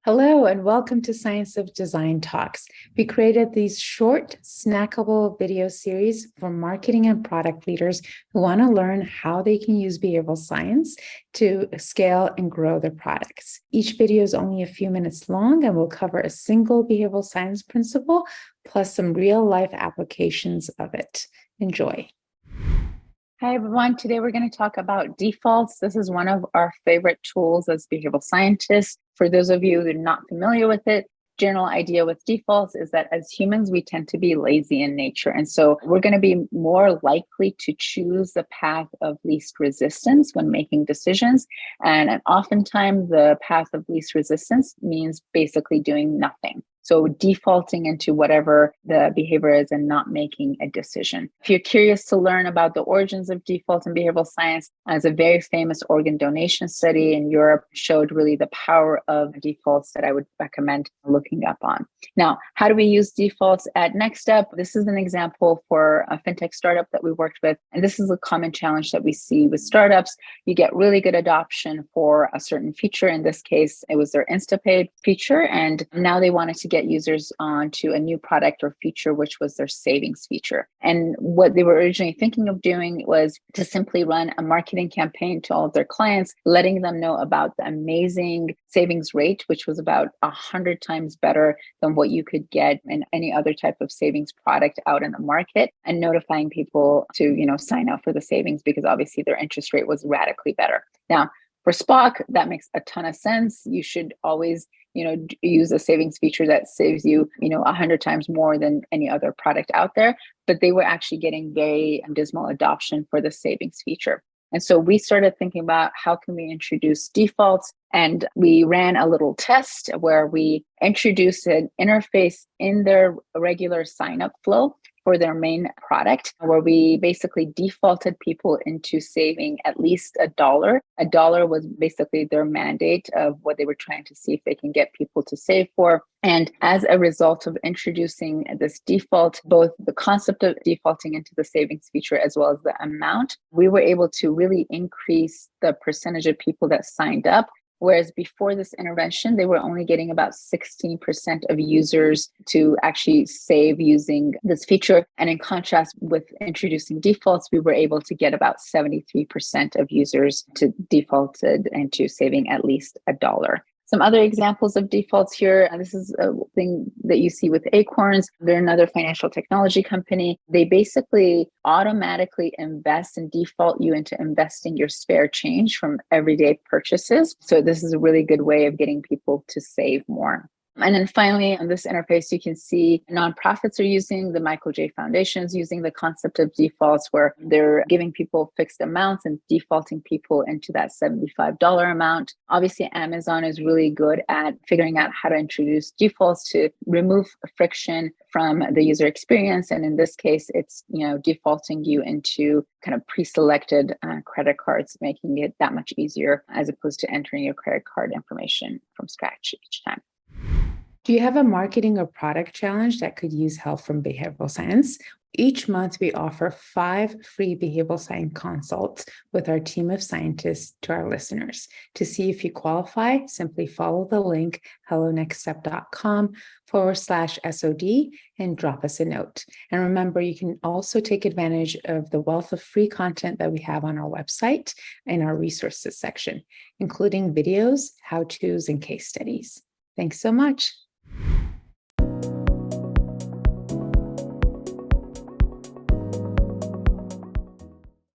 Hello, and welcome to Science of Design Talks. We created these short, snackable video series for marketing and product leaders who want to learn how they can use behavioral science to scale and grow their products. Each video is only a few minutes long and will cover a single behavioral science principle plus some real-life applications of it. Enjoy. Hi, everyone. Today we're going to talk about defaults. This is one of our favorite tools as behavioral scientists. For those of you who are not familiar with it, general idea with defaults is that as humans, we tend to be lazy in nature. And so we're going to be more likely to choose the path of least resistance when making decisions. And oftentimes the path of least resistance means basically doing nothing. So defaulting into whatever the behavior is and not making a decision. If you're curious to learn about the origins of default in behavioral science, as a very famous organ donation study in Europe showed really the power of defaults that I would recommend looking up on. Now, how do we use defaults at NextStep? This is an example for a fintech startup that we worked with. And this is a common challenge that we see with startups. You get really good adoption for a certain feature. In this case, it was their InstaPay feature. And now they wanted to get users onto a new product or feature, which was their savings feature. And what they were originally thinking of doing was to simply run a marketing campaign to all of their clients, letting them know about the amazing savings rate, which was about 100 times better than what you could get in any other type of savings product out in the market, and notifying people to, sign up for the savings because obviously their interest rate was radically better. Now, for Spock, that makes a ton of sense. You should always use a savings feature that saves you, 100 times more than any other product out there. But they were actually getting very dismal adoption for the savings feature. And so we started thinking about how can we introduce defaults, and we ran a little test where we introduced an interface in their regular sign-up flow for their main product, where we basically defaulted people into saving at least $1. $1 was basically their mandate of what they were trying to see if they can get people to save for. And as a result of introducing this default, both the concept of defaulting into the savings feature as well as the amount, we were able to really increase the percentage of people that signed up. Whereas before this intervention, they were only getting about 16% of users to actually save using this feature. And in contrast with introducing defaults, we were able to get about 73% of users to defaulted into saving at least $1. Some other examples of defaults here, and this is a thing that you see with Acorns. They're another financial technology company. They basically automatically invest and default you into investing your spare change from everyday purchases. So this is a really good way of getting people to save more. And then finally, on this interface, you can see nonprofits are using, the Michael J. Foundation is using the concept of defaults, where they're giving people fixed amounts and defaulting people into that $75 amount. Obviously, Amazon is really good at figuring out how to introduce defaults to remove friction from the user experience. And in this case, it's defaulting you into kind of pre-selected credit cards, making it that much easier as opposed to entering your credit card information from scratch each time. Do you have a marketing or product challenge that could use help from behavioral science? Each month, we offer 5 free behavioral science consults with our team of scientists to our listeners. To see if you qualify, simply follow the link hellonextstep.com/SOD and drop us a note. And remember, you can also take advantage of the wealth of free content that we have on our website in our resources section, including videos, how-tos, and case studies. Thanks so much.